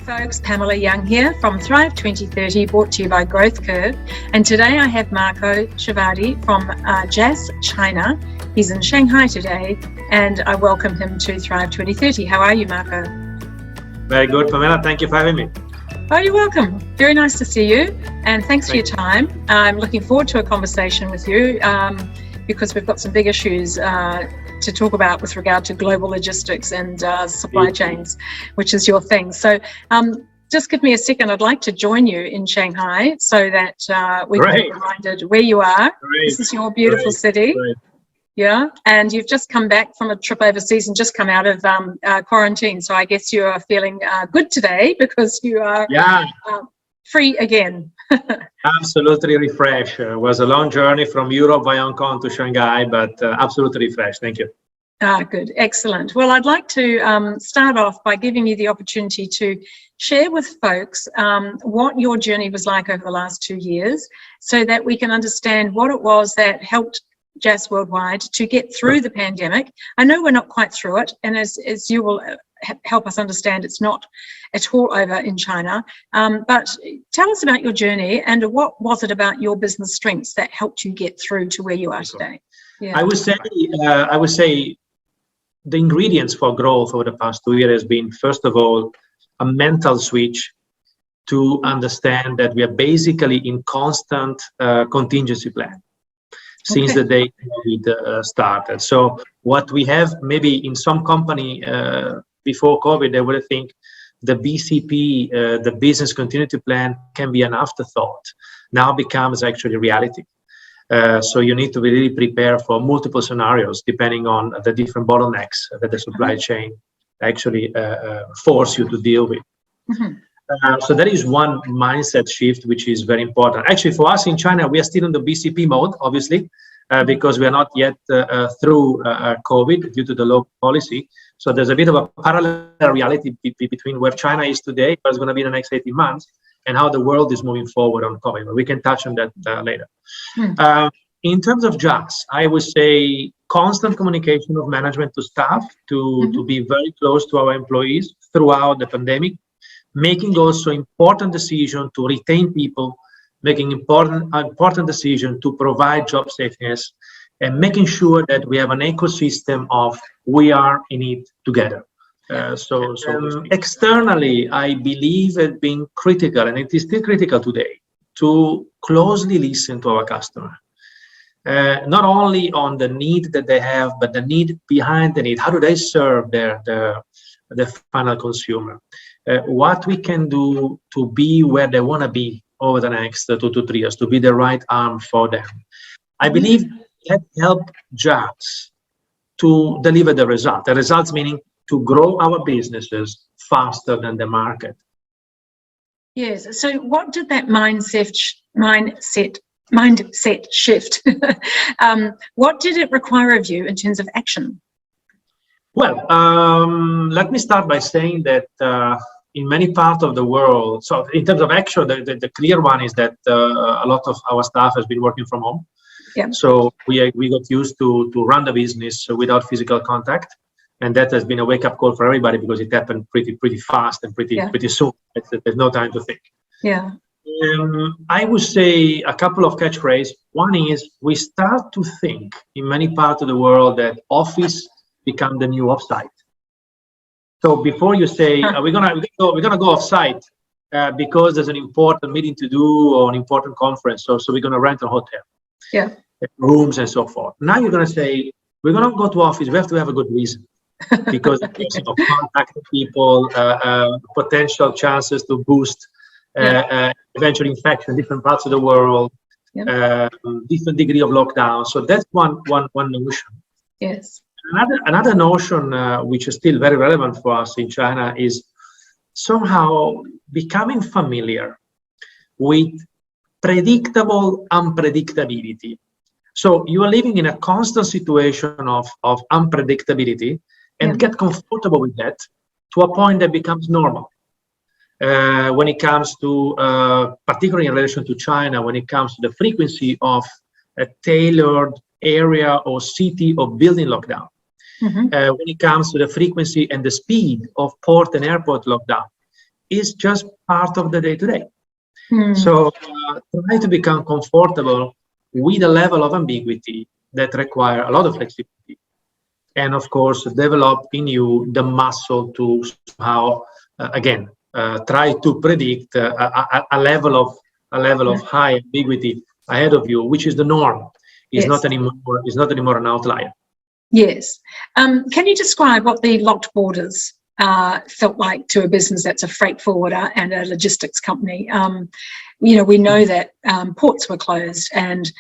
Folks, Pamela Young here from Thrive 2030, brought to you by growthcurv. And today I have Marco Civardi from JAS China. He's in Shanghai today, and I welcome him to Thrive 2030. How are you, Marco? Very good, Pamela. Thank you for having me. Oh, you're welcome. Very nice to see you, and thanks for your time. I'm looking forward to a conversation with you because we've got some big issues to talk about with regard to global logistics and supply chains, which is your thing. So just give me a second. I'd like to join you in Shanghai so that we can be reminded where you are. This is your beautiful city. Yeah, and you've just come back from a trip overseas and just come out of quarantine. So I guess you are feeling good today because you are free again. Absolutely refreshed. It was a long journey from Europe via Hong Kong to Shanghai, but absolutely refreshed. Thank you. Good. Excellent. Well, I'd like to start off by giving you the opportunity to share with folks what your journey was like over the last 2 years so that we can understand what it was that helped JAS Worldwide to get through the pandemic. I know we're not quite through it, and as you will help us understand, it's not at all over in China. But tell us about your journey and what was it about your business strengths that helped you get through to where you are today? Yeah. I would say the ingredients for growth over the past 2 years has been, first of all, a mental switch to understand that we are basically in constant contingency plan since the day COVID started. So what we have maybe in some company before COVID, they would think the BCP, the business continuity plan, can be an afterthought. Now becomes actually reality. So you need to really prepare for multiple scenarios depending on the different bottlenecks that the supply chain actually force you to deal with. So that is one mindset shift, which is very important. Actually, for us in China, we are still in the BCP mode, obviously, because we are not yet through COVID due to the low policy. So there's a bit of a parallel reality between where China is today, what's going to be in the next 18 months, and how the world is moving forward on COVID. But we can touch on that later. In terms of JAS, I would say constant communication of management to staff to be very close to our employees throughout the pandemic, making also important decision to retain people, making important decision to provide job safeness, and making sure that we have an ecosystem of we are in it together. So externally, I believe it being critical, and it is still critical today, to closely listen to our customer. Not only on the need that they have, but the need behind the need. How do they serve the final consumer? What we can do to be where they want to be over the next 2 to 3 years, to be the right arm for them. I believe that help JAS to deliver the result. The results meaning to grow our businesses faster than the market. Yes. So what did that mindset shift? What did it require of you in terms of action? Well, let me start by saying that in many parts of the world, so in terms of action, the clear one is that a lot of our staff has been working from home. Yeah. So we got used to run the business without physical contact, and that has been a wake-up call for everybody because it happened pretty fast and pretty soon. There's no time to think. Yeah. I would say a couple of catchphrases. One is we start to think in many parts of the world that office become the new offsite. So before you say we're gonna go offsite because there's an important meeting to do or an important conference, so we're gonna rent a hotel, rooms and so forth. Now you're gonna say we're gonna go to office. We have to have a good reason because of contacting people, potential chances to boost eventual infection in different parts of the world, different degree of lockdown. So that's one notion. Yes. Another notion which is still very relevant for us in China is somehow becoming familiar with predictable unpredictability. So you are living in a constant situation of unpredictability and get comfortable with that to a point that becomes normal. When it comes to, particularly in relation to China, when it comes to the frequency of a tailored area or city or building lockdown. When it comes to the frequency and the speed of port and airport lockdown, is just part of the day-to-day. Mm. So try to become comfortable with a level of ambiguity that require a lot of flexibility. And of course, develop in you the muscle to somehow, try to predict a level of high ambiguity ahead of you, which is the norm. Is not anymore an outlier. Yes. Can you describe what the locked borders felt like to a business that's a freight forwarder and a logistics company? We know that ports were closed and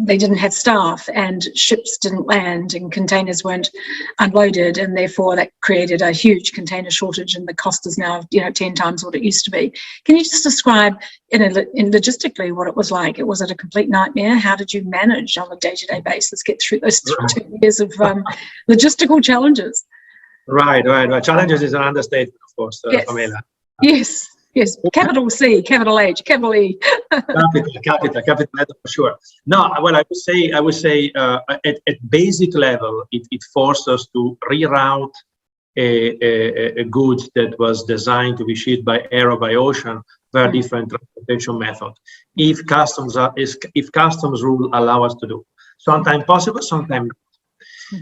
they didn't have staff and ships didn't land and containers weren't unloaded, and therefore that created a huge container shortage, and the cost is now 10 times what it used to be. Can you just describe in logistically what it was like? Was it a complete nightmare? How did you manage on a day-to-day basis get through those 2 years of logistical challenges? Right. Challenges is an understatement, of course, yes. Pamela. Yes. Capital C, capital H, capital E. capital letter for sure. No, well, I would say at basic level, it forced us to reroute a goods that was designed to be shipped by air or by ocean via different transportation method. If customs rule allow us to do, sometimes possible, sometimes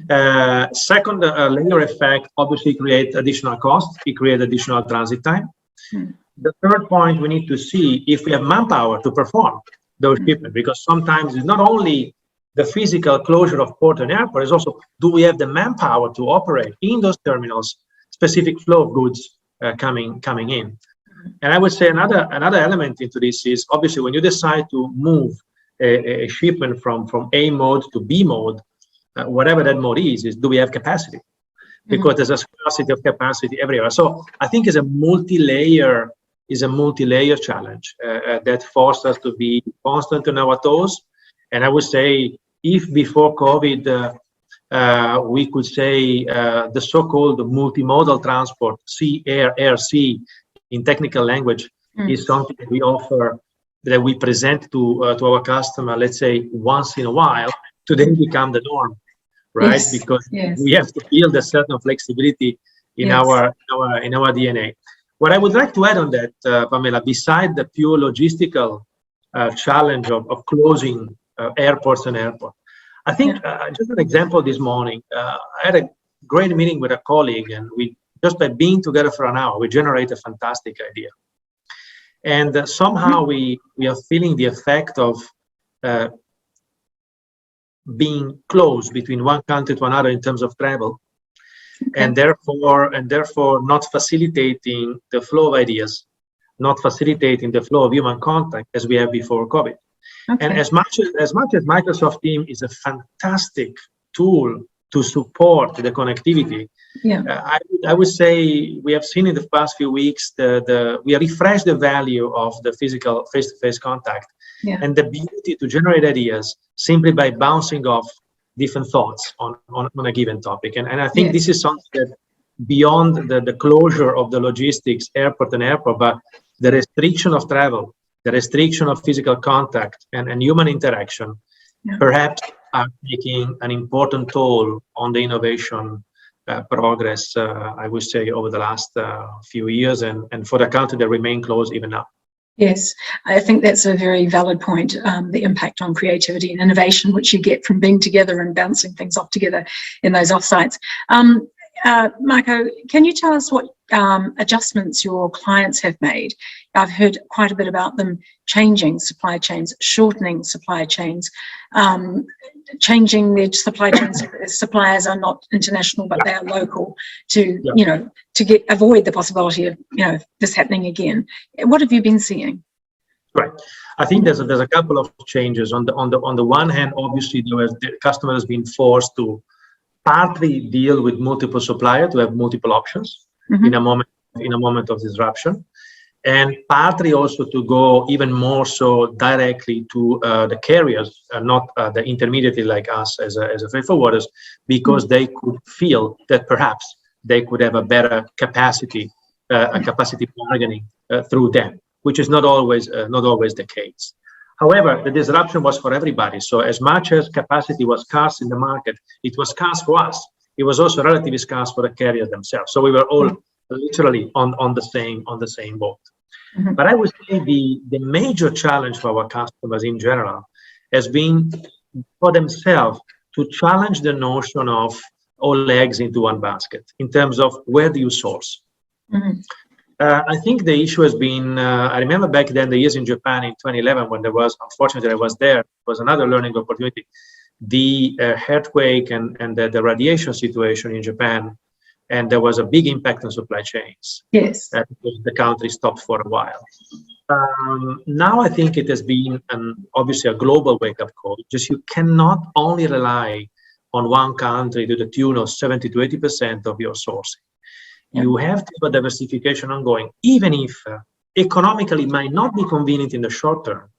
not. Second layer effect obviously creates additional cost. It creates additional transit time. The third point, we need to see if we have manpower to perform those shipments, because sometimes it's not only the physical closure of port and airport, it's also, do we have the manpower to operate in those terminals specific flow of goods coming in? And I would say another element into this is obviously when you decide to move a shipment from A mode to B mode, whatever that mode is do we have capacity? Because there's a scarcity of capacity everywhere. So I think it's a multi-layer challenge that forced us to be constant on our toes. And I would say if before COVID, we could say the so-called multimodal transport, sea, air, sea, in technical language, is something that we offer, that we present to our customer, let's say once in a while, to then become the norm. Right, because we have to build a certain flexibility in our DNA. What I would like to add on that, Pamela, beside the pure logistical challenge of closing airports and airports, I think just an example this morning, I had a great meeting with a colleague, and we just by being together for an hour, we generate a fantastic idea. And somehow we are feeling the effect of being close between one country to another in terms of travel, and therefore not facilitating the flow of ideas, not facilitating the flow of human contact as we have before COVID. And as much as Microsoft Teams is a fantastic tool to support the connectivity, I would say we have seen in the past few weeks we have refreshed the value of the physical face-to-face contact. And the ability to generate ideas simply by bouncing off different thoughts on a given topic. And I think this is something that beyond the closure of the logistics, airport, but the restriction of travel, the restriction of physical contact and human interaction, perhaps are taking an important toll on the innovation progress, I would say, over the last few years, and for the country that remain closed even now. Yes, I think that's a very valid point, the impact on creativity and innovation, which you get from being together and bouncing things off together in those offsites. Marco, can you tell us what adjustments your clients have made? I've heard quite a bit about them changing supply chains, shortening supply chains, changing their supply chains. Suppliers are not international, but they are local to, to avoid the possibility of, this happening again. What have you been seeing? Right. I think there's a couple of changes. On the one hand, obviously, the customer has been forced to partly deal with multiple suppliers, to have multiple options in a moment of disruption, and partly also to go even more so directly to the carriers, not the intermediary like us as a freight forwarders, because they could feel that perhaps they could have a better capacity bargaining through them, which is not always the case. However, the disruption was for everybody. So as much as capacity was scarce in the market, it was scarce for us. It was also relatively scarce for the carriers themselves. So we were all literally on the same boat. Mm-hmm. But I would say the major challenge for our customers in general has been for themselves to challenge the notion of all eggs into one basket in terms of where do you source. Mm-hmm. I think the issue has been, I remember back then the years in Japan in 2011 when there was, unfortunately I was there, was another learning opportunity. The earthquake and the radiation situation in Japan, and there was a big impact on supply chains. Yes. Because the country stopped for a while. Now I think it has been obviously a global wake-up call. Just you cannot only rely on one country to the tune of 70 to 80% of your sourcing. Yeah. You have to have a diversification ongoing, even if economically it might not be convenient in the short term,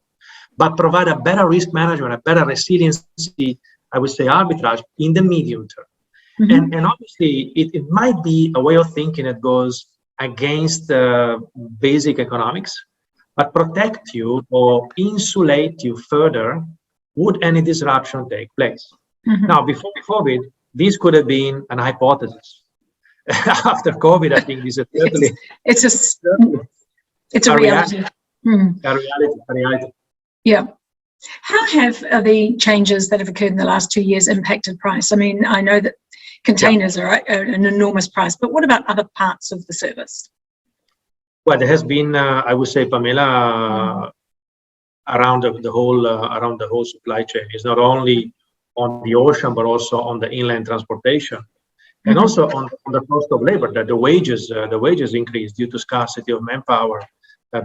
but provide a better risk management, a better resiliency, I would say arbitrage in the medium term. Mm-hmm. And obviously it might be a way of thinking that goes against basic economics, but protect you or insulate you further would any disruption take place. Mm-hmm. Now, before COVID, this could have been an hypothesis. After COVID, I think this is certainly it's a reality. A reality. Yeah. How have the changes that have occurred in the last 2 years impacted price? I mean, I know that containers are an enormous price, but what about other parts of the service? Well, there has been, I would say, Pamela, around the whole supply chain. It's not only on the ocean, but also on the inland transportation, and also on the cost of labor. That the wages increase due to scarcity of manpower,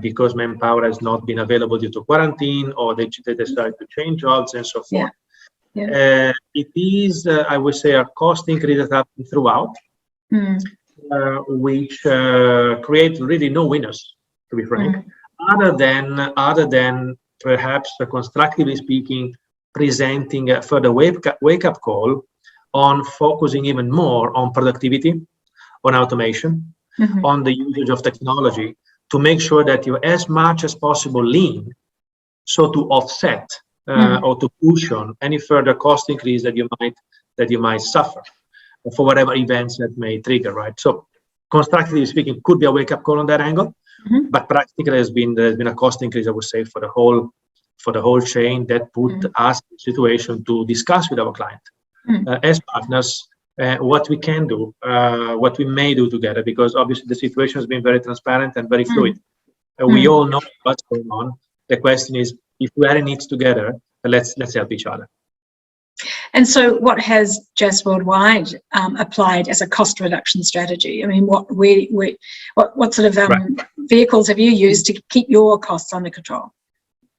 because manpower has not been available due to quarantine, or they decide to change jobs and so forth. Yeah. It is, I would say, a cost increase that happened throughout, which create really no winners, to be frank, other than perhaps constructively speaking, presenting a further wake-up call on focusing even more on productivity, on automation, on the usage of technology to make sure that you're as much as possible lean, so to offset or to cushion any further cost increase that you might suffer for whatever events that may trigger, right? So constructively speaking, could be a wake-up call on that angle, but practically there's been a cost increase, I would say, for the whole chain that put us in a situation to discuss with our client as partners what we can do, what we may do together, because obviously the situation has been very transparent and very fluid. We all know what's going on. The question is, if we are in it together, let's help each other. And so what has JAS Worldwide applied as a cost reduction strategy? I mean, what sort of vehicles have you used to keep your costs under control?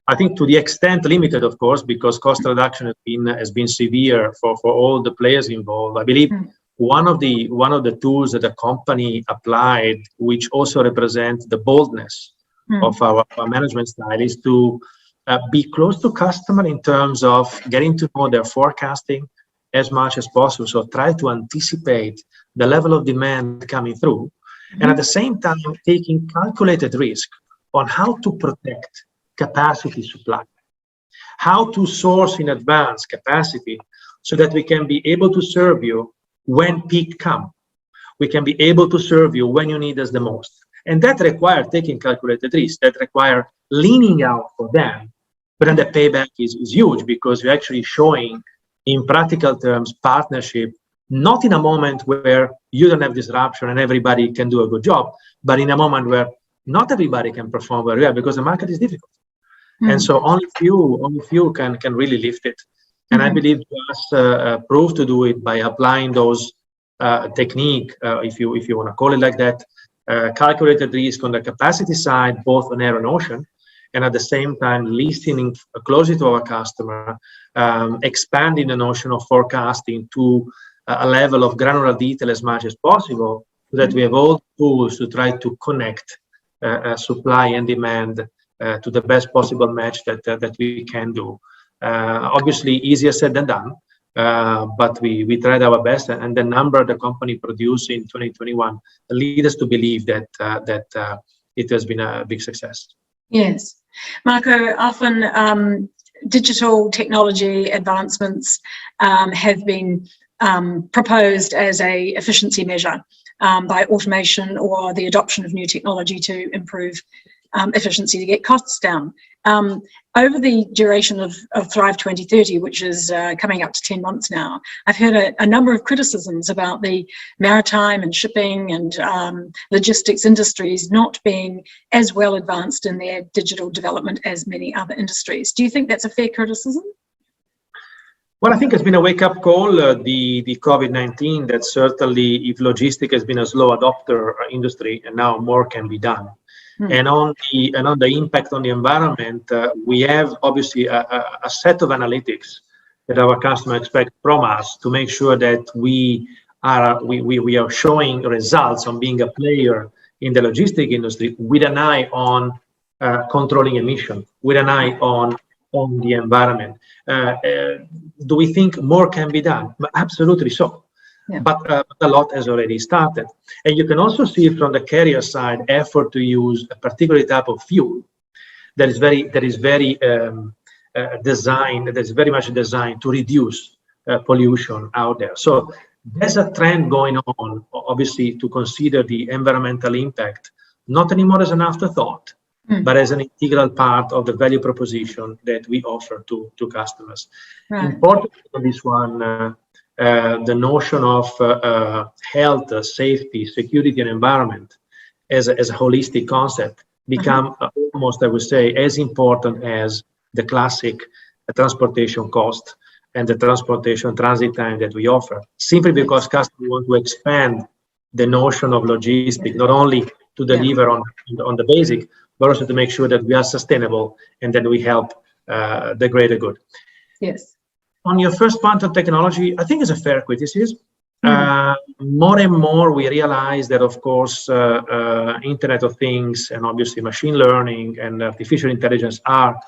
I think to the extent limited, of course, because cost reduction has been severe for all the players involved. I believe one of the tools that the company applied, which also represents the boldness of our management style, is to be close to customer in terms of getting to know their forecasting as much as possible. So try to anticipate the level of demand coming through, and at the same time taking calculated risk on how to protect capacity supply, how to source in advance capacity so that we can be able to serve you when peak come. We can be able to serve you when you need us the most. And that requires taking calculated risk, that requires leaning out for them. But then the payback is huge, because you're actually showing, in practical terms, partnership, not in a moment where you don't have disruption and everybody can do a good job, but in a moment where not everybody can perform very well because the market is difficult. And so only few can really lift it. And I believe JAS proved to do it by applying those technique, if you want to call it like that, calculated risk on the capacity side, both on air and ocean, and at the same time listening closely to our customer, expanding the notion of forecasting to a level of granular detail as much as possible, so that we have all tools to try to connect supply and demand to the best possible match that we can do. Obviously, easier said than done, but we tried our best, and the number the company produced in 2021 lead us to believe that it has been a big success. Yes, Marco, often digital technology advancements have been proposed as a efficiency measure by automation or the adoption of new technology to improve efficiency to get costs down. Over the duration of Thrive 2030, which is coming up to 10 months now, I've heard a number of criticisms about the maritime and shipping and logistics industries not being as well advanced in their digital development as many other industries. Do you think that's a fair criticism? Well, I think it's been a wake-up call, the COVID-19, that certainly if logistics has been a slow adopter industry, and now more can be done. And on the impact on the environment, we have obviously a set of analytics that our customers expect from us to make sure that we are showing results on being a player in the logistic industry with an eye on controlling emission, with an eye on the environment. Do we think more can be done? Absolutely so. Yeah. But a lot has already started. And you can also see from the carrier side effort to use a particular type of fuel that is very much designed to reduce pollution out there. So there's a trend going on, obviously, to consider the environmental impact, not anymore as an afterthought, but as an integral part of the value proposition that we offer to customers. Right. Important on this one, the notion of health, safety, security, and environment as a holistic concept become almost, I would say, as important as the classic transportation cost and the transportation transit time that we offer, simply because customers want to expand the notion of logistics, not only to deliver on the basic, but also to make sure that we are sustainable and that we help the greater good. Yes. On your first point of technology, I think it's a fair criticism. More and more we realize that, of course, Internet of Things and obviously machine learning and artificial intelligence are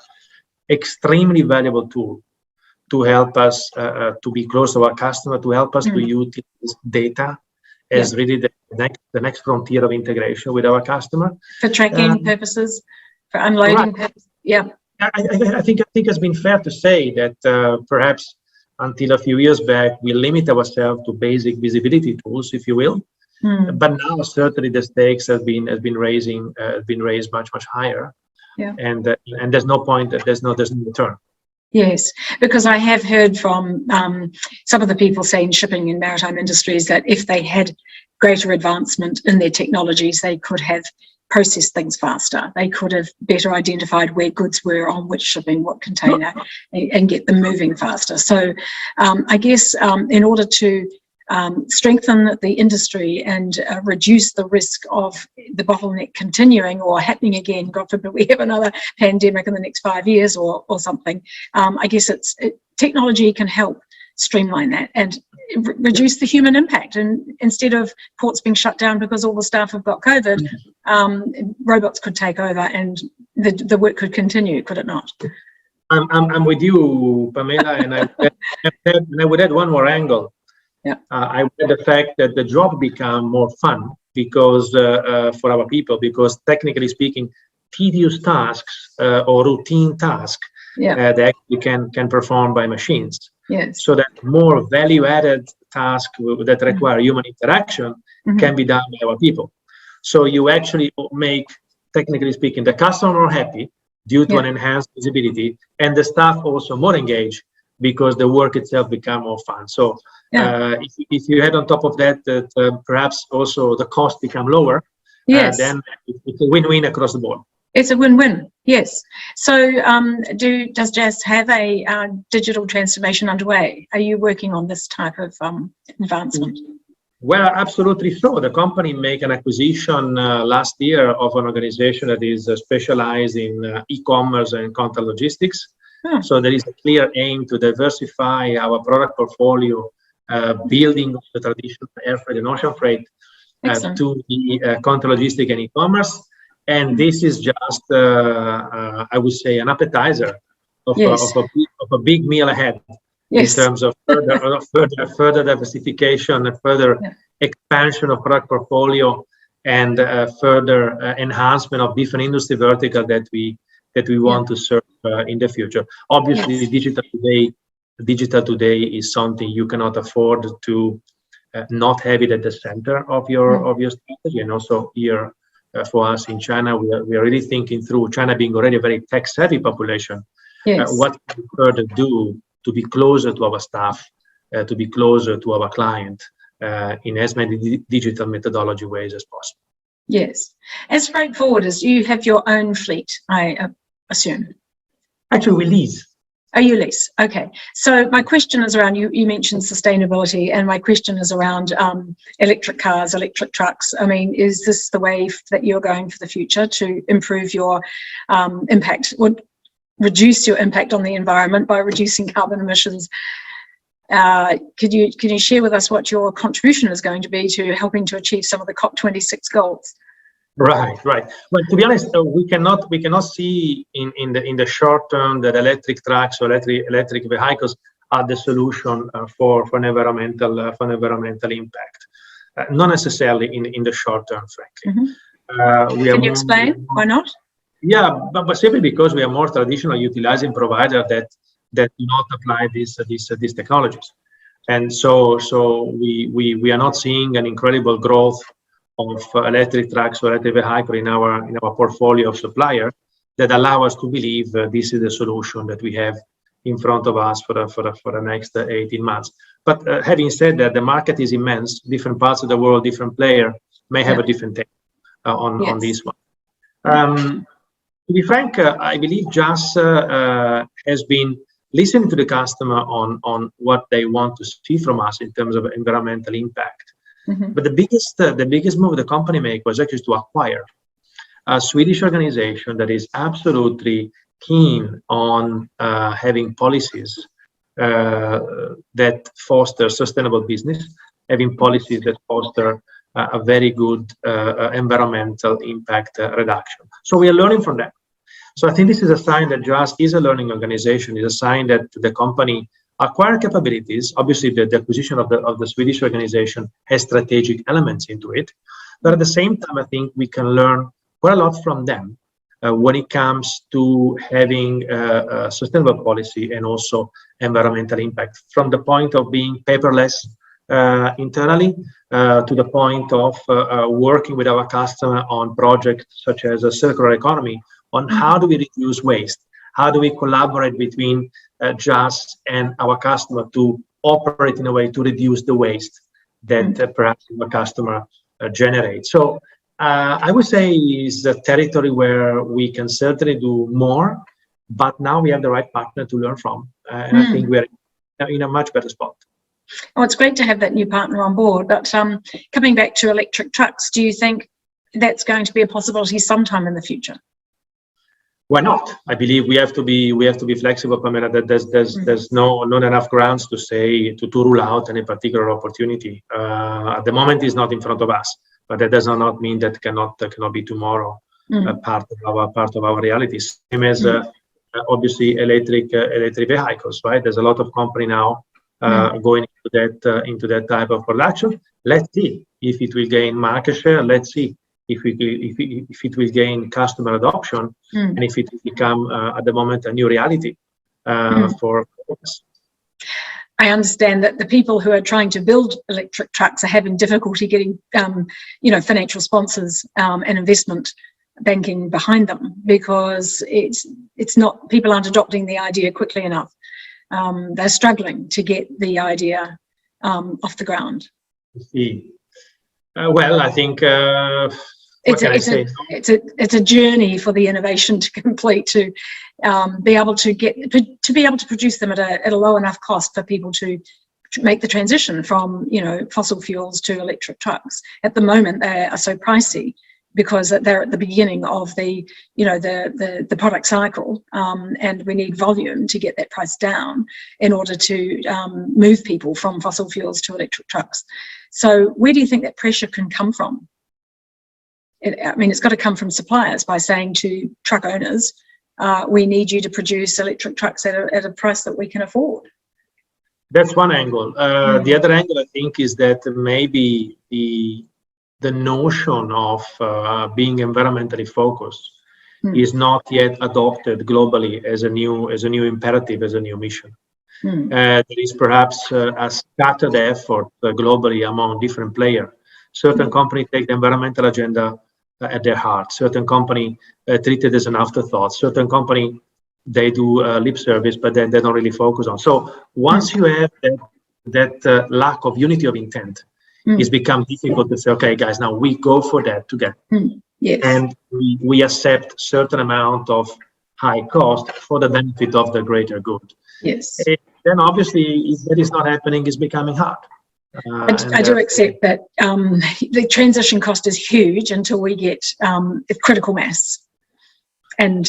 extremely valuable tools to help us to be close to our customer, to help us to utilize data as really the next frontier of integration with our customer. For tracking purposes, for unloading purposes, I think it's been fair to say that perhaps until a few years back, we limit ourselves to basic visibility tools, if you will. But now certainly the stakes have been raised much higher. Yeah. And there's no point. There's no return. Yes, because I have heard from some of the people, say in shipping and maritime industries, that if they had greater advancement in their technologies, they could have processed things faster. They could have better identified where goods were on which shipping, what container, and get them moving faster. So I guess in order to strengthen the industry and reduce the risk of the bottleneck continuing or happening again, God forbid we have another pandemic in the next 5 years or something, I guess technology can help streamline that and reduce the human impact. And instead of ports being shut down because all the staff have got COVID, robots could take over and the work could continue, could it not? I'm with you, Pamela, and I would add one more angle. Yeah. I would add the fact that the job become more fun because for our people, because technically speaking, tedious tasks or routine tasks they actually can perform by machines. Yes. So that more value-added tasks that require human interaction can be done by our people. So you actually make, technically speaking, the customer more happy due to an enhanced visibility, and the staff also more engaged because the work itself become more fun. So if you add on top of that, perhaps also the cost become lower, then it's a win-win across the board. It's a win-win, yes. So does JAS have a digital transformation underway? Are you working on this type of advancement? Well, absolutely so. The company made an acquisition last year of an organization that is specialized in e-commerce and contract logistics. So there is a clear aim to diversify our product portfolio, building the traditional air freight and ocean freight to the contract logistics and e-commerce. And this is just, I would say, an appetizer of a big meal ahead in terms of further diversification and further expansion of product portfolio and further enhancement of different industry vertical that we want to serve in the future. Obviously, digital today is something you cannot afford to not have it at the center of your strategy. And also here for us in China, we are really thinking through, China being already a very tech-savvy population. Yes. What can we further do to be closer to our staff, to be closer to our client in as many digital methodology ways as possible? Yes. As straightforward as you have your own fleet, I assume. Actually, we lease. Oh, you lease. Okay. So my question is around, you mentioned sustainability, and my question is around electric cars, electric trucks. I mean, is this the way that you're going for the future to improve your impact, would reduce your impact on the environment by reducing carbon emissions? Can you share with us what your contribution is going to be to helping to achieve some of the COP26 goals? Right. Well, to be honest, we cannot see in the short term that electric trucks or electric vehicles are the solution for environmental impact. Not necessarily in the short term, frankly. Can you explain why not? Yeah, but simply because we are more traditional utilizing provider that do not apply these technologies, and so we are not seeing an incredible growth of electric trucks or electric vehicle in our portfolio of suppliers that allow us to believe this is the solution that we have in front of us for the next 18 months. But having said that, the market is immense. Different parts of the world, different player may have a different take on this one. To be frank, I believe JAS has been listening to the customer on what they want to see from us in terms of environmental impact. But the biggest move the company made was actually to acquire a Swedish organization that is absolutely keen on having policies that foster sustainable business, having policies that foster a very good environmental impact reduction. So we are learning from that. So I think this is a sign that JAS is a learning organization. It's a sign that the company acquire capabilities. Obviously, the acquisition of the Swedish organization has strategic elements into it. But at the same time, I think we can learn quite a lot from them when it comes to having a sustainable policy and also environmental impact, from the point of being paperless internally to the point of working with our customer on projects such as a circular economy, on how do we reduce waste, how do we collaborate between JAS and our customer to operate in a way to reduce the waste that perhaps our customer generates. So I would say is a territory where we can certainly do more, but now we have the right partner to learn from, and I think we're in a much better spot. Oh, it's great to have that new partner on board. But coming back to electric trucks, do you think that's going to be a possibility sometime in the future? Why not? I believe we have to be flexible, Pamela. That there's not enough grounds to say to rule out any particular opportunity. At the moment, it's not in front of us, but that does not mean that cannot be tomorrow part of our reality. Same as obviously electric vehicles, right? There's a lot of company now going into that type of production. Let's see if it will gain market share. Let's see if it will gain customer adoption, and if it will become at the moment a new reality for us. I understand that the people who are trying to build electric trucks are having difficulty getting financial sponsors and investment banking behind them, because it's not, people aren't adopting the idea quickly enough. They're struggling to get the idea off the ground. Well, I think it's a journey for the innovation to complete, to be able to produce them at a low enough cost for people to make the transition from fossil fuels to electric trucks. At the moment, they are so pricey because they're at the beginning of the product cycle, and we need volume to get that price down in order to move people from fossil fuels to electric trucks. So where do you think that pressure can come from? It's got to come from suppliers by saying to truck owners, we need you to produce electric trucks at a price that we can afford. That's one angle. The other angle, I think, is that maybe the notion of being environmentally focused is not yet adopted globally as a new imperative, as a new mission. There is perhaps a scattered effort globally among different players. Certain companies take the environmental agenda at their heart. Certain company treat it as an afterthought. Certain company, they do lip service, but then they don't really focus on. So once you have that lack of unity of intent, it's become difficult to say, okay, guys, now we go for that together. Yes. And we accept certain amount of high cost for the benefit of the greater good. Yes. And then obviously, if that is not happening, it's becoming hard. I do accept that the transition cost is huge until we get critical mass. And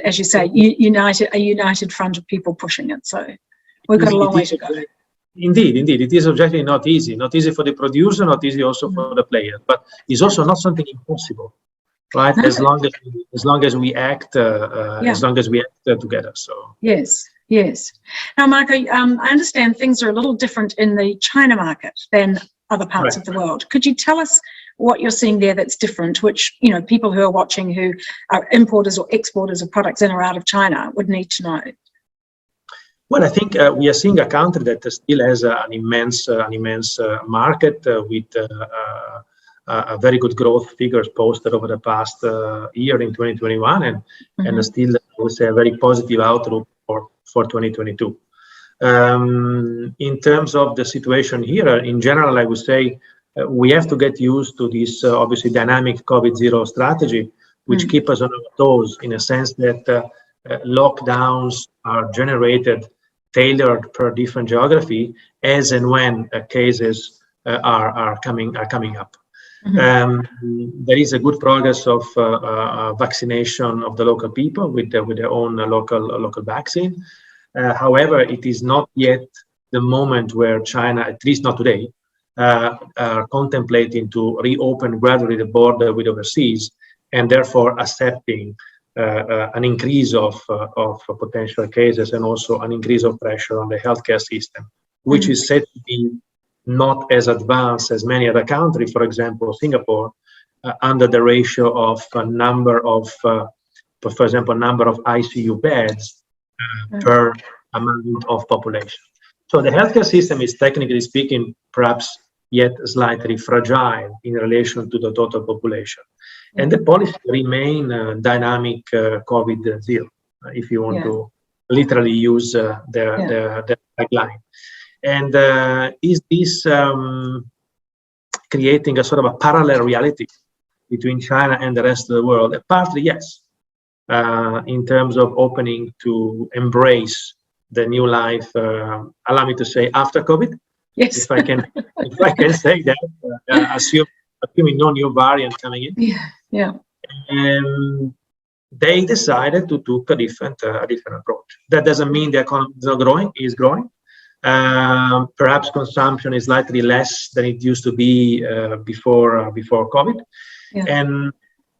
as you say, a united front of people pushing it. So we've got a long way to go. Indeed. It is objectively not easy. Not easy for the producer, not easy also for the player. But it's also not something impossible, right? No. As long as we act, as long as we act together. So yes. Now, Marco, I understand things are a little different in the China market than other parts of the world. Could you tell us what you're seeing there that's different, which, you know, people who are watching who are importers or exporters of products in or out of China would need to know? Well, I think we are seeing a country that still has an immense market with a very good growth figures posted over the past year in 2021, and still, I would say, a very positive outlook for 2022. In terms of the situation here, in general, I would say we have to get used to this obviously dynamic COVID-0 strategy, which keep us on our toes in a sense that lockdowns are generated tailored per different geography as and when cases are coming up. There is a good progress of vaccination of the local people with their own local vaccine. However, it is not yet the moment where China, at least not today, are contemplating to reopen gradually the border with overseas, and therefore accepting an increase of potential cases and also an increase of pressure on the healthcare system, which is said to be not as advanced as many other countries, for example, Singapore, under the ratio of number of ICU beds per amount of population. So the healthcare system is, technically speaking, perhaps yet slightly fragile in relation to the total population. And the policy remain dynamic COVID-0, if you want to literally use the tagline. And is this creating a sort of a parallel reality between China and the rest of the world? Partly, yes, in terms of opening to embrace the new life, allow me to say, after COVID. Yes. If I can say that, assuming no new variant coming in. Yeah. And they decided to take a different approach. That doesn't mean the economy is not growing; it is growing. Perhaps consumption is slightly less than it used to be before COVID. And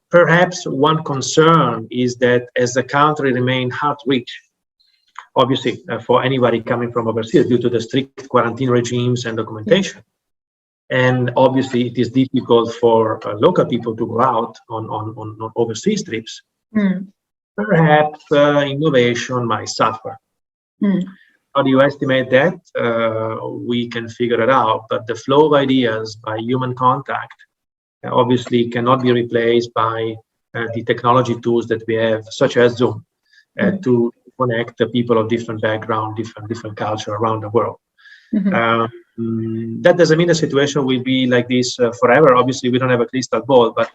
perhaps one concern is that as the country remains hard to reach, obviously for anybody coming from overseas due to the strict quarantine regimes and documentation. And obviously it is difficult for local people to go out on overseas trips. Perhaps innovation might suffer. How do you estimate that? We can figure it out, but the flow of ideas by human contact obviously cannot be replaced by the technology tools that we have, such as Zoom, to connect the people of different background, different culture around the world. That doesn't mean the situation will be like this forever. Obviously, we don't have a crystal ball, but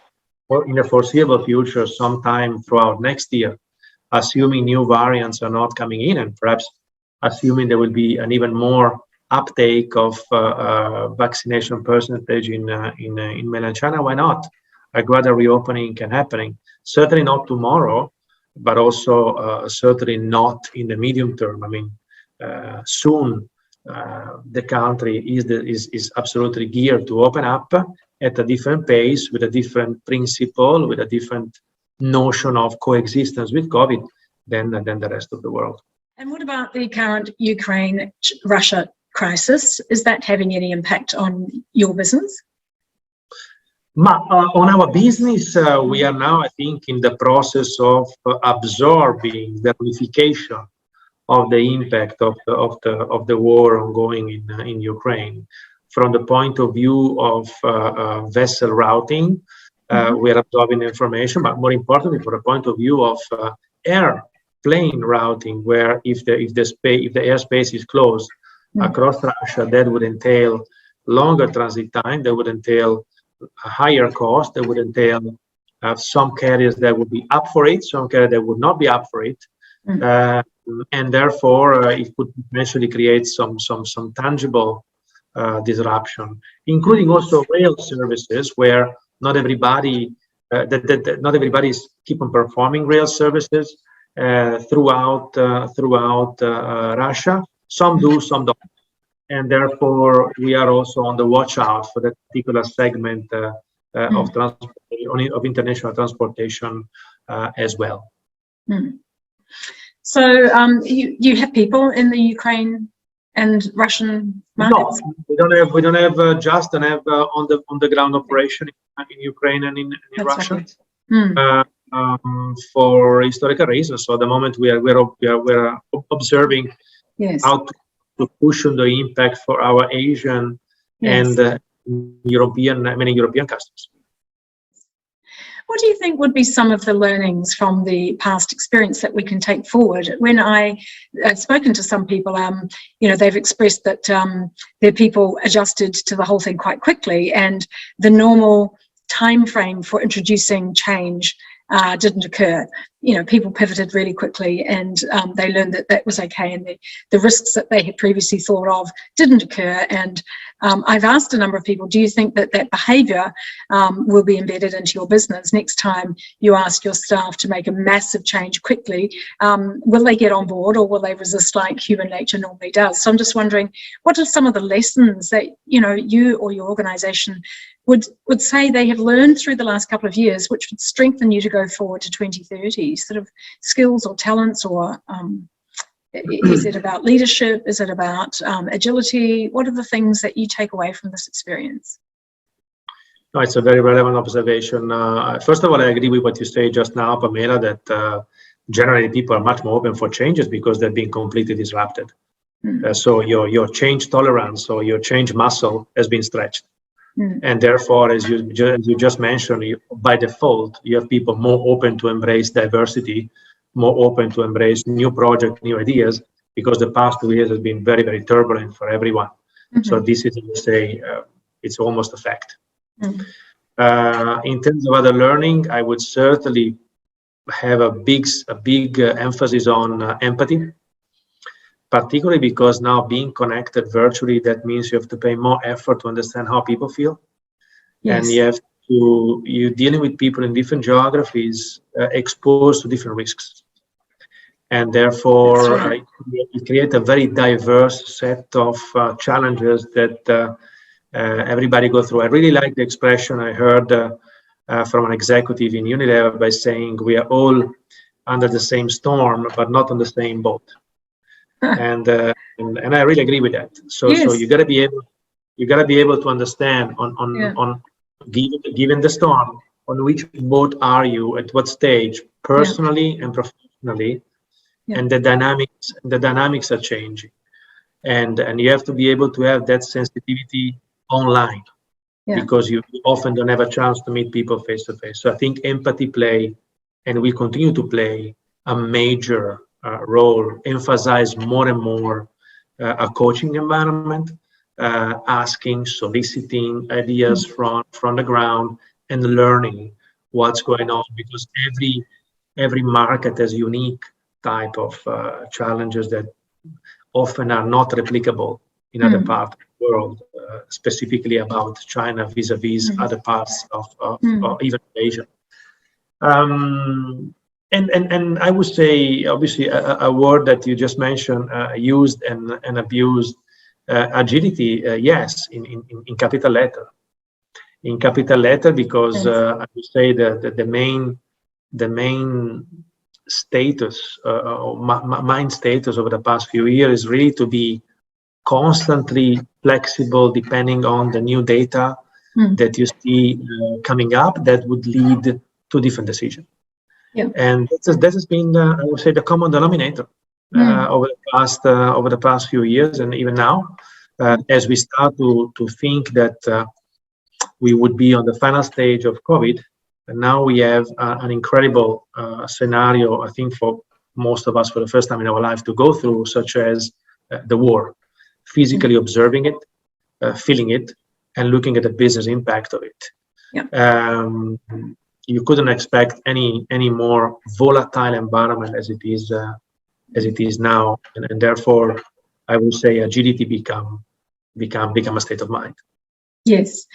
in the foreseeable future, sometime throughout next year, assuming new variants are not coming in, and perhaps assuming there will be an even more uptake of vaccination percentage in mainland China, why not? A gradual reopening can happen. Certainly not tomorrow, but also certainly not in the medium term. I mean, soon the country is absolutely geared to open up at a different pace, with a different principle, with a different notion of coexistence with COVID than the rest of the world. And what about the current Ukraine-Russia crisis? Is that having any impact on your business? On our business, we are now, I think, in the process of absorbing the ramification of the impact of the war ongoing in Ukraine. From the point of view of vessel routing, we're absorbing information, but more importantly, from the point of view of airplane routing, where if the airspace is closed across Russia, that would entail longer transit time, that would entail a higher cost, that would entail some carriers that would be up for it, some carriers that would not be up for it, and therefore it could potentially create some tangible disruption, including also rail services, where not everybody not everybody's keep on performing rail services throughout Russia. Some do, some don't, and therefore we are also on the watch out for that particular segment of international transportation as well. So you have people in the Ukraine and Russian markets? No, we don't have just on the ground operation in Ukraine and in Russia. For historical reasons. So at the moment we're observing how to cushion the impact for our Asian and many European customers. What do you think would be some of the learnings from the past experience that we can take forward? When I've spoken to some people, they've expressed that their people adjusted to the whole thing quite quickly, and the normal time frame for introducing change didn't occur. People pivoted really quickly, and they learned that was okay, and the risks that they had previously thought of didn't occur. And I've asked a number of people, do you think that behaviour will be embedded into your business next time you ask your staff to make a massive change quickly? Will they get on board, or will they resist like human nature normally does? So I'm just wondering, what are some of the lessons that you or your organisation would say they have learned through the last couple of years, which would strengthen you to go forward to 2030? Sort of skills or talents, or is it about leadership? Is it about agility? What are the things that you take away from this experience? No, it's a very relevant observation. First of all, I agree with what you say just now, Pamela, that generally people are much more open for changes because they're being completely disrupted. So your change tolerance or your change muscle has been stretched. And therefore, as you just mentioned, by default, you have people more open to embrace diversity, more open to embrace new projects, new ideas, because the past 2 years has been very, very turbulent for everyone. So this is, it's almost a fact. In terms of other learning, I would certainly have a big emphasis on empathy, particularly because now being connected virtually, that means you have to pay more effort to understand how people feel. And you're dealing with people in different geographies, exposed to different risks. And therefore, it creates a very diverse set of challenges that everybody goes through. I really like the expression I heard from an executive in Unilever by saying, we are all under the same storm, but not on the same boat. And I really agree with that. So you got to be able to understand on given the storm, on which boat are you, at what stage, personally and professionally, and the dynamics are changing, and you have to be able to have that sensitivity online, because you often don't have a chance to meet people face to face. So I think empathy play, and we continue to play a major role, emphasize more and more a coaching environment, asking, soliciting ideas from the ground, and learning what's going on, because every market has unique type of challenges that often are not replicable in other parts of the world, specifically about China vis-a-vis other parts of even Asia. And I would say, obviously, a word that you just mentioned, used and abused, agility, yes, in capital letter. In capital letter, because I would say that the main status, or mind status over the past few years is really to be constantly flexible, depending on the new data that you see coming up that would lead to different decisions. And this has been, I would say, the common denominator over the past few years, and even now, as we start to think that we would be on the final stage of COVID, and now we have an incredible scenario, I think, for most of us for the first time in our life to go through, such as the war, physically observing it, feeling it, and looking at the business impact of it. Yeah. You couldn't expect any more volatile environment as it is now, and therefore, I would say agility become a state of mind. Yes,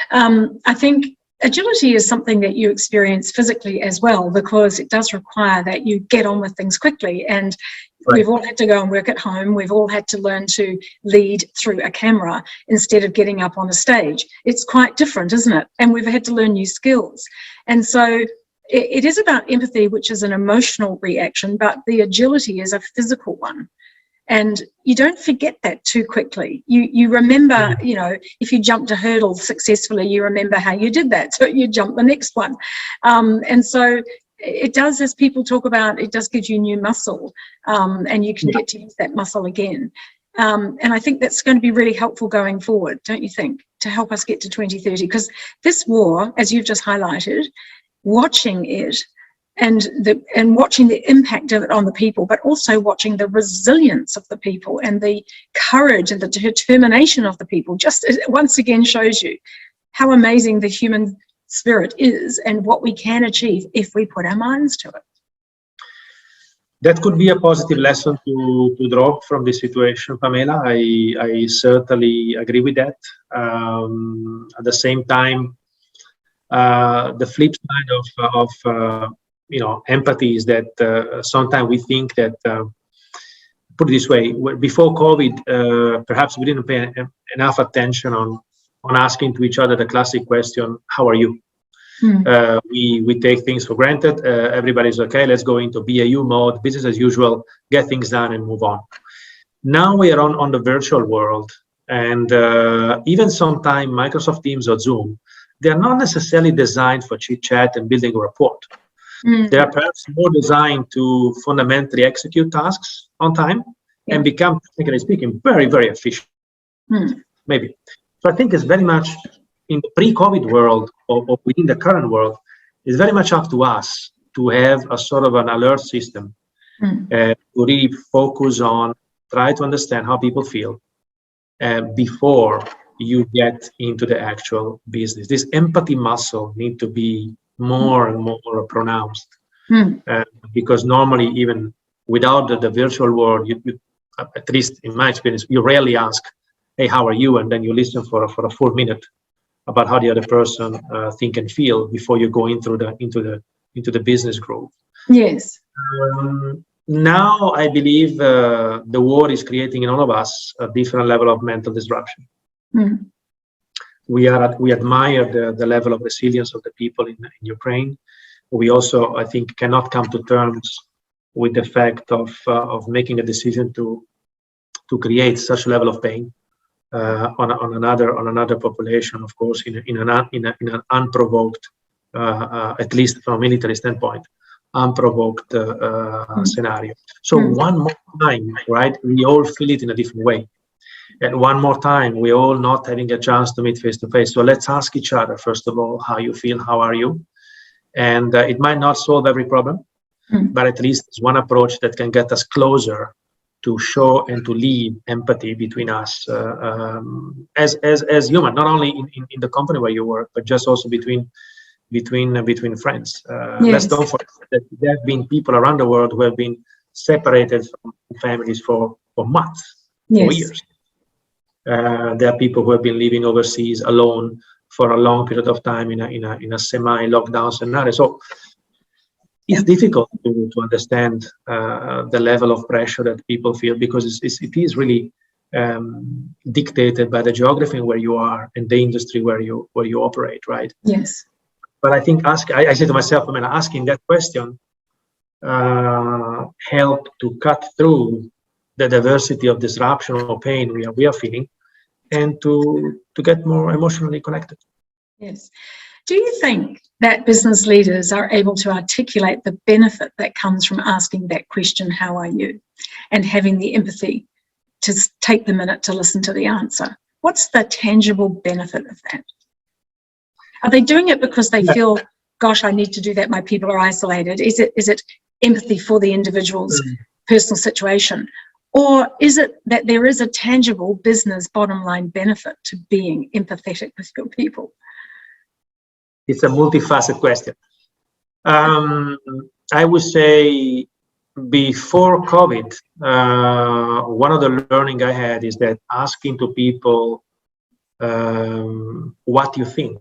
I think agility is something that you experience physically as well, because it does require that you get on with things quickly. And right. We've all had to go and work at home. We've all had to learn to lead through a camera instead of getting up on a stage. It's quite different, isn't it? And we've had to learn new skills. And so it is about empathy, which is an emotional reaction, but the agility is a physical one. And you don't forget that too quickly. You remember, you know, if you jumped a hurdle successfully, you remember how you did that, so you jump the next one. And so it does, as people talk about, it does give you new muscle, and you can get to use that muscle again. And I think that's going to be really helpful going forward, don't you think, to help us get to 2030? Because this war, as you've just highlighted, watching it, and watching the impact of it on the people, but also watching the resilience of the people and the courage and the determination of the people, just once again shows you how amazing the human spirit is and what we can achieve if we put our minds to it. That could be a positive lesson to draw from this situation, Pamela. I certainly agree with that. At the same time, the flip side of empathy is that sometimes we think that, put it this way, before COVID, perhaps we didn't pay enough attention on asking to each other the classic question, how are you? We take things for granted. Everybody's okay, let's go into BAU mode, business as usual, get things done and move on. Now we are on the virtual world, and even sometimes Microsoft Teams or Zoom, they're not necessarily designed for chit chat and building a rapport. They are perhaps more designed to fundamentally execute tasks on time and become, technically speaking, very, very efficient. Maybe. So I think it's very much in the pre-COVID world or within the current world, it's very much up to us to have a sort of an alert system to really focus on, try to understand how people feel before you get into the actual business. This empathy muscle needs to be more and more pronounced, because normally, even without the virtual world, you, at least in my experience, you rarely ask, hey, how are you? And then you listen for a full minute about how the other person think and feel before you go into the business growth. Yes. Now I believe the war is creating in all of us a different level of mental disruption. We admire the level of resilience of the people in Ukraine. We also, I think, cannot come to terms with the fact of making a decision to create such a level of pain on another population, of course, in an unprovoked, at least from a military standpoint, unprovoked scenario. So one more time, right? We all feel it in a different way. And one more time, we're all not having a chance to meet face to face. So let's ask each other, first of all, how you feel, how are you? And it might not solve every problem, but at least it's one approach that can get us closer to show and to lead empathy between us as human, not only in the company where you work, but just also between friends. Let's don't forget that there have been people around the world who have been separated from families for months, for years. There are people who have been living overseas alone for a long period of time in a semi-lockdown scenario. So it's difficult to understand the level of pressure that people feel, because it is really dictated by the geography where you are and the industry where you operate, right? Yes. But I think I say to myself, I mean, asking that question help to cut through the diversity of disruption or pain we are feeling, and to get more emotionally connected. Yes. Do you think that business leaders are able to articulate the benefit that comes from asking that question, how are you? And having the empathy to take the minute to listen to the answer? What's the tangible benefit of that? Are they doing it because they feel, gosh, I need to do that, my people are isolated? Is it empathy for the individual's personal situation? Or is it that there is a tangible business bottom line benefit to being empathetic with your people? It's a multifaceted question. I would say before COVID, one of the learning I had is that asking to people what you think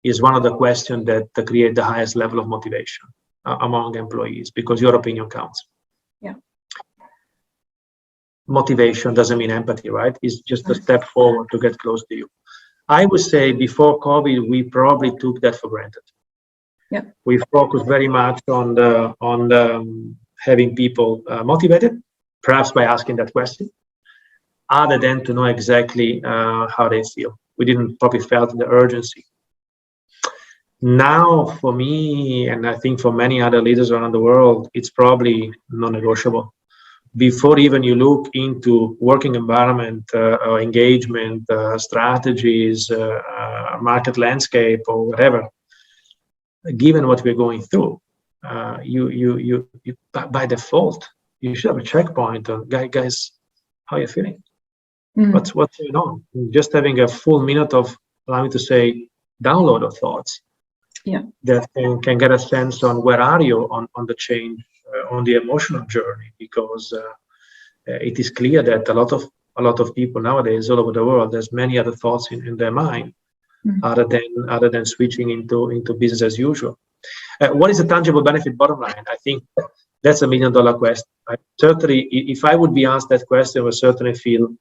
is one of the questions that create the highest level of motivation among employees, because your opinion counts. Yeah. Motivation doesn't mean empathy, right? It's just a step forward to get close to you. I would say before COVID, we probably took that for granted. Yeah. We focused very much on having people motivated, perhaps by asking that question, other than to know exactly how they feel. We didn't probably felt the urgency. Now, for me, and I think for many other leaders around the world, it's probably non-negotiable. Before even you look into working environment, engagement, strategies, market landscape, or whatever, given what we're going through, you by default, you should have a checkpoint on, guys, how are you feeling? What's going on? Just having a full minute of, allow me to say, download of thoughts. Yeah. That can get a sense on where are you on the change, on the emotional journey, because it is clear that a lot of people nowadays all over the world, there's many other thoughts in their mind, other than switching into business as usual. What is the tangible benefit bottom line? I think that's $1 million question. Certainly, if I would be asked that question, I would certainly feel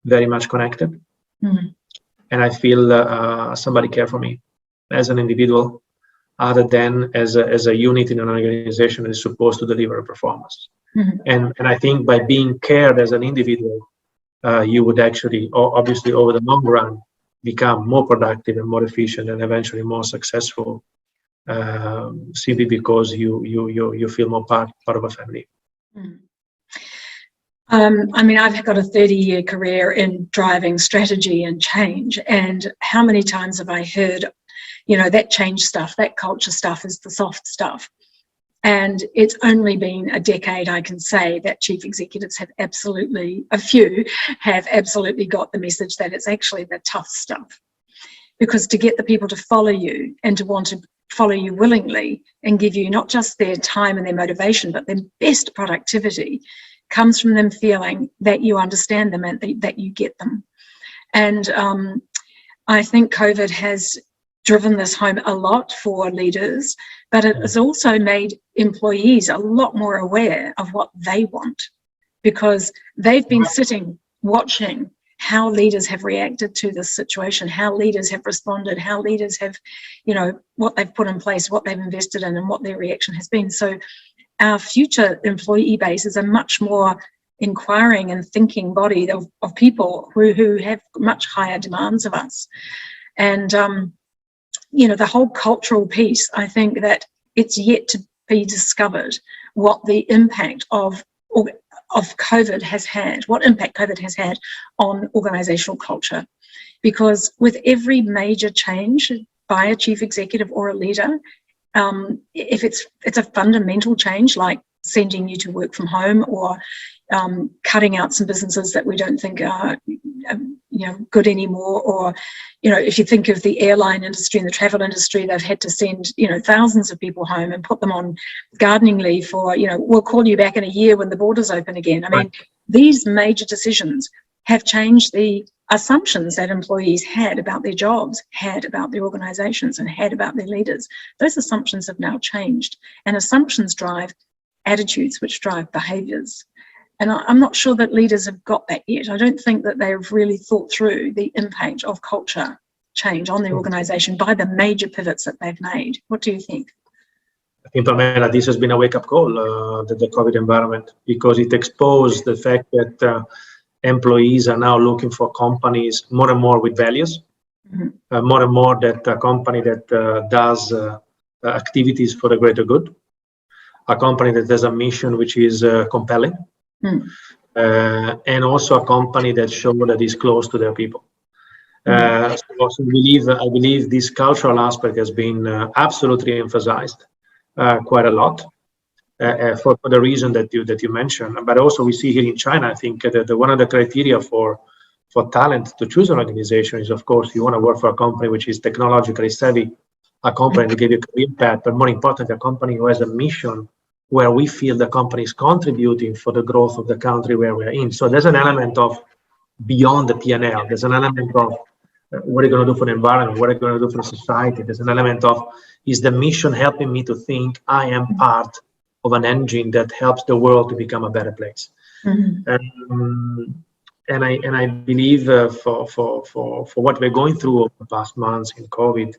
very much connected, and I feel somebody care for me as an individual, other than as a unit in an organization that is supposed to deliver a performance. And I think by being cared as an individual, you would actually, obviously over the long run, become more productive and more efficient and eventually more successful, simply because you feel more part of a family. I mean, I've got a 30-year career in driving strategy and change, and how many times have I heard, you know, that change stuff, that culture stuff is the soft stuff. And it's only been a decade, I can say, that chief executives have absolutely, a few have absolutely got the message that it's actually the tough stuff. Because to get the people to follow you and to want to follow you willingly and give you not just their time and their motivation, but their best productivity, comes from them feeling that you understand them and that you get them. And I think COVID has driven this home a lot for leaders, but it has also made employees a lot more aware of what they want, because they've been sitting watching how leaders have reacted to this situation, how leaders have responded, how leaders have, you know, what they've put in place, what they've invested in, and what their reaction has been. So our future employee base is a much more inquiring and thinking body of people who have much higher demands of us. And you know, the whole cultural piece, I think that it's yet to be discovered what the impact of COVID has had, what impact COVID has had on organizational culture. Because with every major change by a chief executive or a leader, if it's a fundamental change, like sending you to work from home, or cutting out some businesses that we don't think are good anymore, or if you think of the airline industry and the travel industry, they've had to send thousands of people home and put them on gardening leave for we'll call you back in a year when the borders open again. I mean, these major decisions have changed the assumptions that employees had about their jobs, had about their organizations, and had about their leaders. Those assumptions have now changed, and assumptions drive attitudes, which drive behaviors. And I'm not sure that leaders have got that yet. I don't think that they've really thought through the impact of culture change on their organization by the major pivots that they've made. What do you think? I think, Pamela, this has been a wake-up call, the COVID environment, because it exposed the fact that employees are now looking for companies more and more with values, more and more that a company that does activities for the greater good, a company that has a mission which is compelling, and also a company that shows that is close to their people. So I believe this cultural aspect has been absolutely emphasized quite a lot for the reason that you mentioned. But also we see here in China, I think that one of the criteria for talent to choose an organization is, of course, you want to work for a company which is technologically savvy, a company to give you a career path, but more importantly, a company who has a mission where we feel the company is contributing for the growth of the country where we're in. So there's an element of beyond the P&L. There's an element of what are you going to do for the environment? What are you going to do for society? There's an element of, is the mission helping me to think I am part of an engine that helps the world to become a better place? And I believe for what we're going through over the past months in COVID,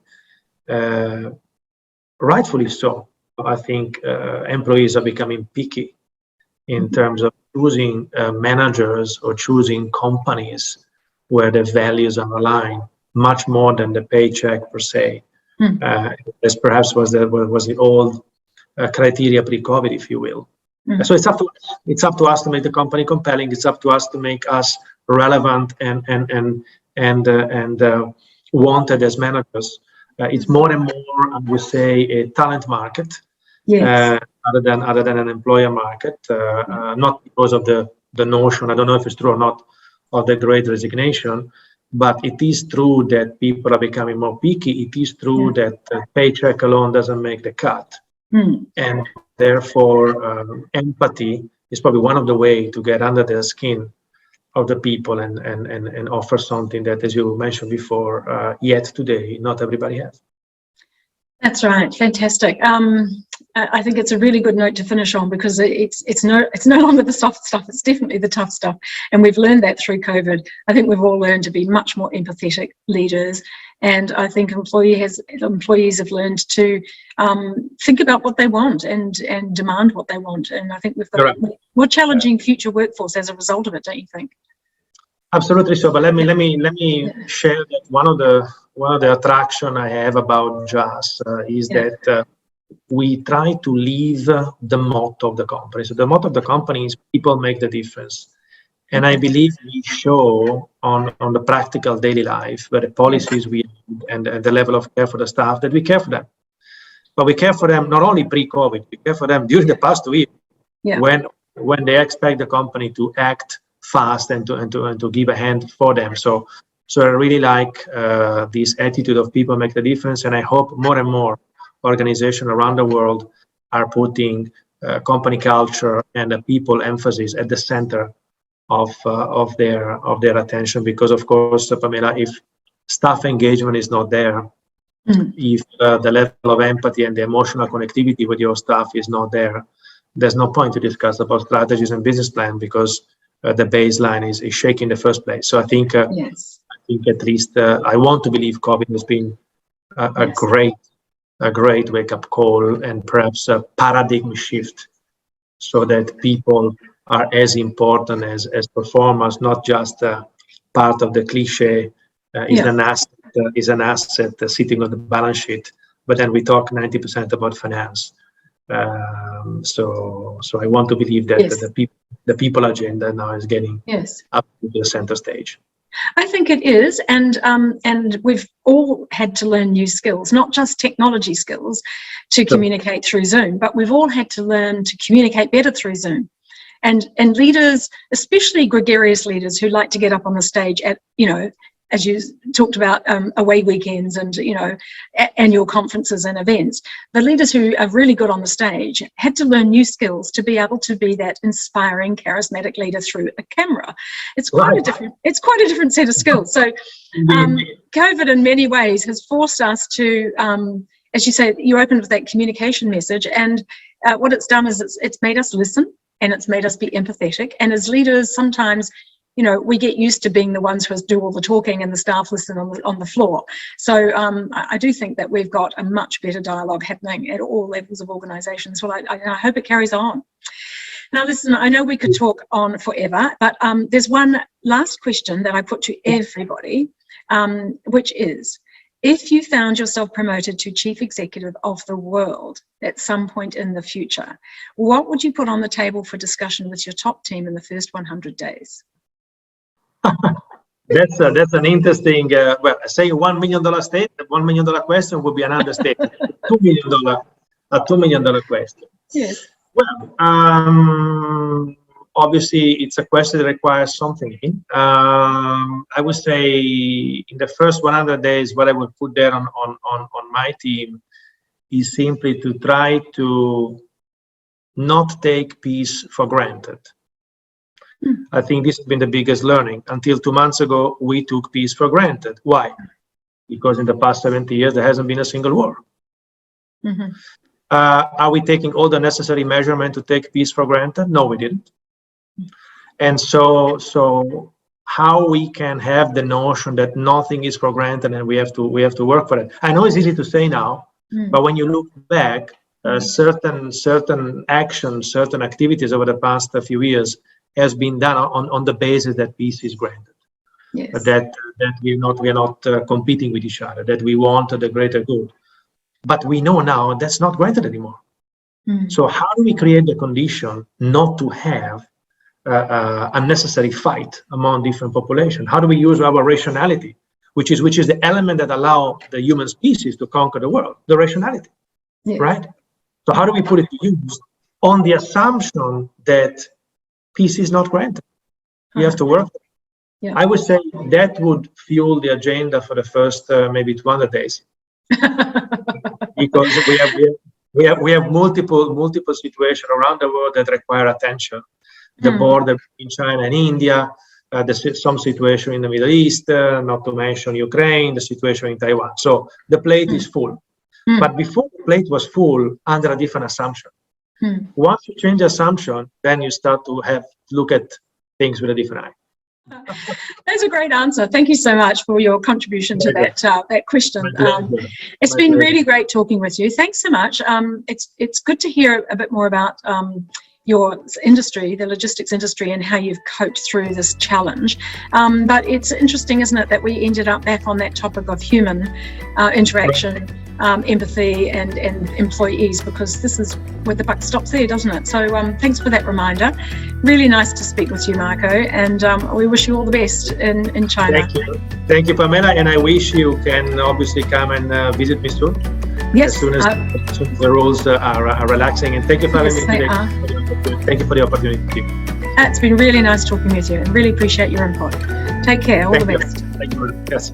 rightfully so, I think employees are becoming picky in terms of choosing managers or choosing companies where the values are aligned much more than the paycheck per se, as perhaps was the old criteria pre-COVID, if you will. So it's up to us to make the company compelling. It's up to us to make us relevant and wanted as managers. It's more and more, I would say, a talent market, other than an employer market. Not because of the notion, I don't know if it's true or not, of the Great Resignation, but it is true that people are becoming more picky. It is true that paycheck alone doesn't make the cut. And therefore, empathy is probably one of the ways to get under the skin of the people and offer something that, as you mentioned before, yet today, not everybody has. That's right. Fantastic. I think it's a really good note to finish on, because it's no longer the soft stuff. It's definitely the tough stuff. And we've learned that through COVID. I think we've all learned to be much more empathetic leaders. And I think employees have learned to think about what they want and demand what they want. And I think we've got a more challenging future workforce as a result of it, don't you think? Absolutely so. But let me share that one of the attraction I have about JAS is that we try to live the motto of the company. So the motto of the company is people make the difference. And I believe we show on the practical daily life, where the policies we and the level of care for the staff, that we care for them. But we care for them not only pre-COVID, we care for them during the past 2 years, when they expect the company to act fast and to give a hand for them. So I really like this attitude of people make the difference, and I hope more and more organizations around the world are putting company culture and the people emphasis at the center of their attention. Because of course, Pamela, if staff engagement is not there, if the level of empathy and the emotional connectivity with your staff is not there, there's no point to discuss about strategies and business plan, because the baseline is shaky in the first place. So I think at least I want to believe COVID has been a great wake-up call and perhaps a paradigm shift, so that people are as important as performers, not just part of the cliche is an asset sitting on the balance sheet, but then we talk 90% about finance. So I want to believe that the people agenda now is getting up to the center stage. I think it is, and we've all had to learn new skills, not just technology skills to communicate through Zoom, but we've all had to learn to communicate better through Zoom. And leaders, especially gregarious leaders who like to get up on the stage at, as you talked about, away weekends and, annual conferences and events, the leaders who are really good on the stage had to learn new skills to be able to be that inspiring, charismatic leader through a camera. It's quite a different set of skills. So COVID in many ways has forced us to, as you say, you opened with that communication message, and what it's done is it's made us listen, and it's made us be empathetic. And as leaders, sometimes we get used to being the ones who do all the talking and the staff listen on the floor. So I do think that we've got a much better dialogue happening at all levels of organisations. Well, I hope it carries on. Now, listen, I know we could talk on forever, but there's one last question that I put to everybody, which is, if you found yourself promoted to chief executive of the world at some point in the future, what would you put on the table for discussion with your top team in the first 100 days? That's an interesting, well, say $1 million statement, $1 million question would be an understatement. $2 million question. Yes. Well, obviously, it's a question that requires something. I would say in the first 100 days, what I would put there on my team is simply to try to not take peace for granted. I think this has been the biggest learning. Until 2 months ago, we took peace for granted. Why? Because in the past 70 years, there hasn't been a single war. Are we taking all the necessary measurement to take peace for granted? No, we didn't. And so how we can have the notion that nothing is for granted and we have to work for it. I know it's easy to say now, but when you look back, certain actions, certain activities over the past few years has been done on the basis that peace is granted. Yes. That we are not competing with each other, that we want the greater good. But we know now that's not granted anymore. So how do we create the condition not to have unnecessary fight among different populations? How do we use our rationality, which is the element that allow the human species to conquer the world, the rationality, right? So how do we put it to use on the assumption that peace is not granted? We have to work. Yeah. I would say that would fuel the agenda for the first maybe 200 days, because we have multiple situations around the world that require attention. The border between China and India, some situation in the Middle East, not to mention Ukraine, the situation in Taiwan. So the plate is full. But before the plate was full, under a different assumption. Once you change the assumption, then you start to look at things with a different eye. That's a great answer. Thank you so much for your contribution to that question. It's been really great talking with you. Thanks so much. It's good to hear a bit more about your industry, the logistics industry, and how you've coped through this challenge. But it's interesting, isn't it, that we ended up back on that topic of human interaction, empathy, and employees, because this is where the buck stops there, doesn't it? So thanks for that reminder. Really nice to speak with you, Marco, and we wish you all the best in China. Thank you, Pamela, and I wish you can obviously come and visit me soon. Yes. As soon as the rules are relaxing, and thank you for having me today. Thank you for the opportunity. It's been really nice talking with you, and really appreciate your input. Take care. All the best. Thank you. Yes.